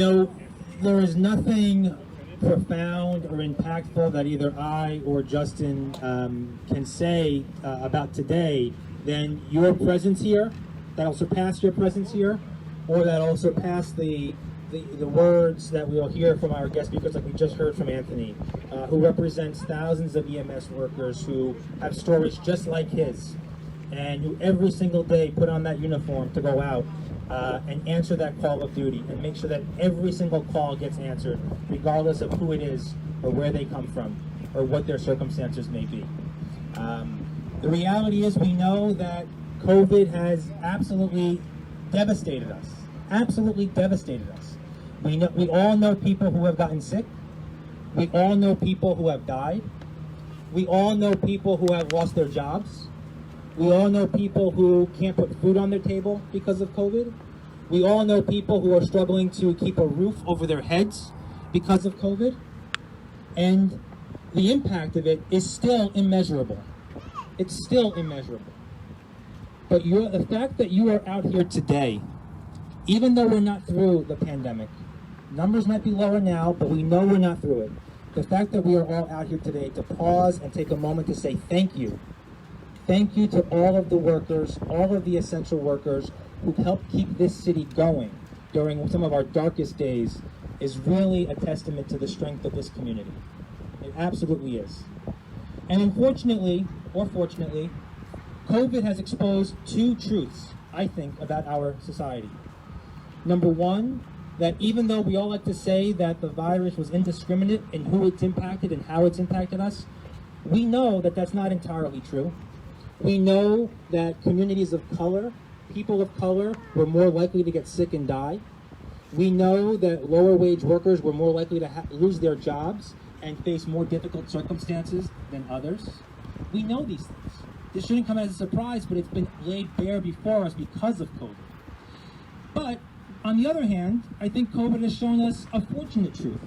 know, there is nothing profound or impactful that either I or Justin can say about today than your presence here, that'll surpass your presence here, or that'll surpass the words that we'll hear from our guest speakers, like we just heard from Anthony, who represents thousands of EMS workers who have stories just like his, and who every single day put on that uniform to go out and answer that call of duty and make sure that every single call gets answered, regardless of who it is or where they come from or what their circumstances may be. The reality is we know that COVID has absolutely devastated us, absolutely devastated us. We all know people who have gotten sick. We all know people who have died. We all know people who have lost their jobs. We all know people who can't put food on their table because of COVID. We all know people who are struggling to keep a roof over their heads because of COVID. And the impact of it is still immeasurable. It's still immeasurable. But the fact that you are out here today, even though we're not through the pandemic, numbers might be lower now, but we know we're not through it. The fact that we are all out here today to pause and take a moment to say thank you. Thank you to all of the workers, all of the essential workers who helped keep this city going during some of our darkest days is really a testament to the strength of this community. It absolutely is. And unfortunately, or fortunately, COVID has exposed two truths, I think, about our society. Number one, that even though we all like to say that the virus was indiscriminate in who it's impacted and how it's impacted us, we know that that's not entirely true. We know that communities of color, people of color, were more likely to get sick and die. We know that lower wage workers were more likely to lose their jobs and face more difficult circumstances than others. We know these things. This shouldn't come as a surprise, but it's been laid bare before us because of COVID. But on the other hand, I think COVID has shown us a fortunate truth,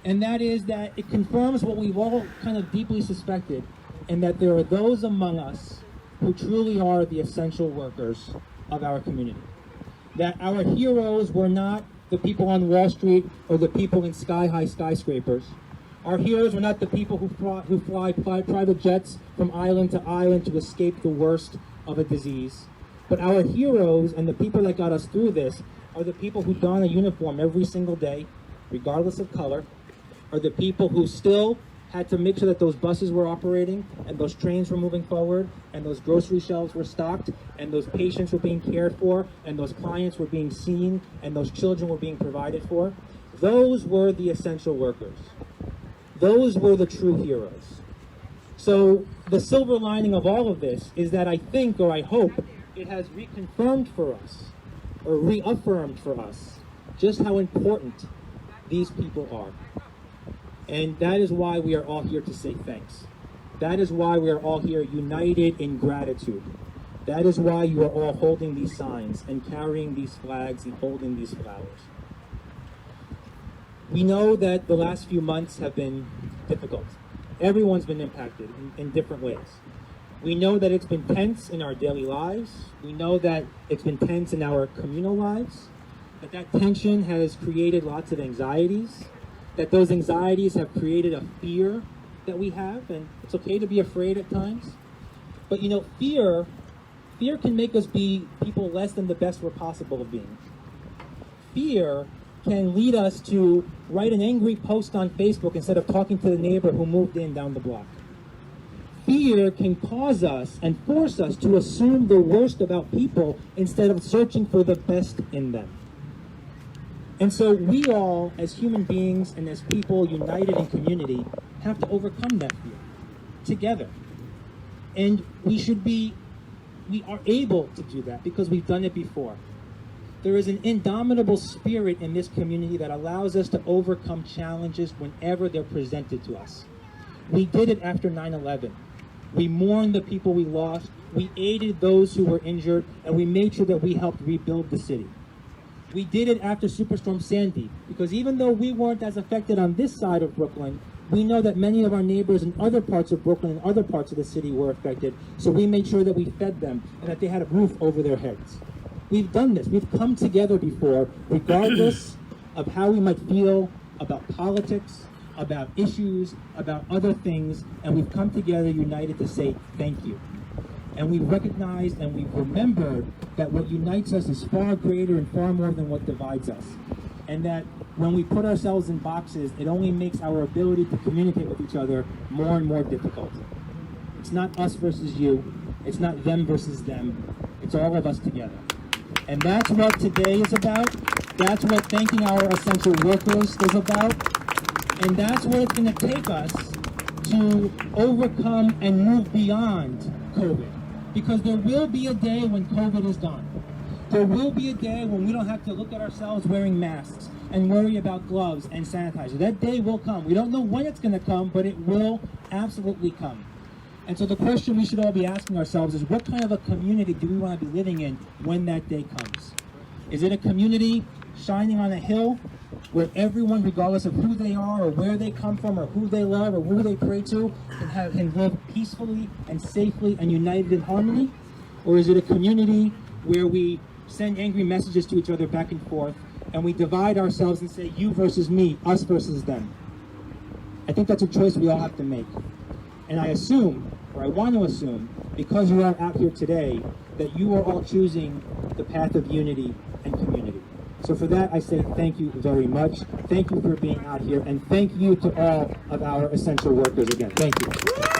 and that is that it confirms what we've all kind of deeply suspected, and that there are those among us who truly are the essential workers of our community. That our heroes were not the people on Wall Street or the people in sky-high skyscrapers. Our heroes were not the people who fly private jets from island to island to escape the worst of a disease. But our heroes and the people that got us through this are the people who don a uniform every single day, regardless of color, are the people who still had to make sure that those buses were operating and those trains were moving forward and those grocery shelves were stocked and those patients were being cared for and those clients were being seen and those children were being provided for. Those were the essential workers. Those were the true heroes. So the silver lining of all of this is that I think, or I hope, it has reconfirmed for us, or reaffirmed for us, just how important these people are. And that is why we are all here to say thanks. That is why we are all here united in gratitude. That is why you are all holding these signs and carrying these flags and holding these flowers. We know that the last few months have been difficult. Everyone's been impacted in different ways. We know that it's been tense in our daily lives. We know that it's been tense in our communal lives, that tension has created lots of anxieties, that those anxieties have created a fear that we have, and it's okay to be afraid at times. But you know, fear can make us be people less than the best we're possible of being. Fear can lead us to write an angry post on Facebook instead of talking to the neighbor who moved in down the block. Fear can cause us and force us to assume the worst about people instead of searching for the best in them. And so we all, as human beings and as people united in community, have to overcome that fear together. And we are able to do that because we've done it before. There is an indomitable spirit in this community that allows us to overcome challenges whenever they're presented to us. We did it after 9/11. We mourned the people we lost, we aided those who were injured, and we made sure that we helped rebuild the city. We did it after Superstorm Sandy, because even though we weren't as affected on this side of Brooklyn, we know that many of our neighbors in other parts of Brooklyn and other parts of the city were affected, so we made sure that we fed them and that they had a roof over their heads. We've done this. We've come together before, regardless of how we might feel about politics, about issues, about other things, and we've come together united to say thank you. And we've recognized and we've remembered that what unites us is far greater and far more than what divides us. And that when we put ourselves in boxes, it only makes our ability to communicate with each other more and more difficult. It's not us versus you. It's not them versus them. It's all of us together. And that's what today is about. That's what thanking our essential workers is about. And that's what it's going to take us to overcome and move beyond COVID. Because there will be a day when COVID is gone. There will be a day when we don't have to look at ourselves wearing masks and worry about gloves and sanitizer. That day will come. We don't know when it's going to come, but it will absolutely come. And so the question we should all be asking ourselves is, what kind of a community do we want to be living in when that day comes? Is it a community shining on a hill where everyone, regardless of who they are or where they come from or who they love or who they pray to, can live peacefully and safely and united in harmony? Or is it a community where we send angry messages to each other back and forth and we divide ourselves and say you versus me, us versus them? I think that's a choice we all have to make. And I assume, or I want to assume, because you are out here today, that you are all choosing the path of unity and community. So for that, I say thank you very much. Thank you for being out here, and thank you to all of our essential workers again. Thank you.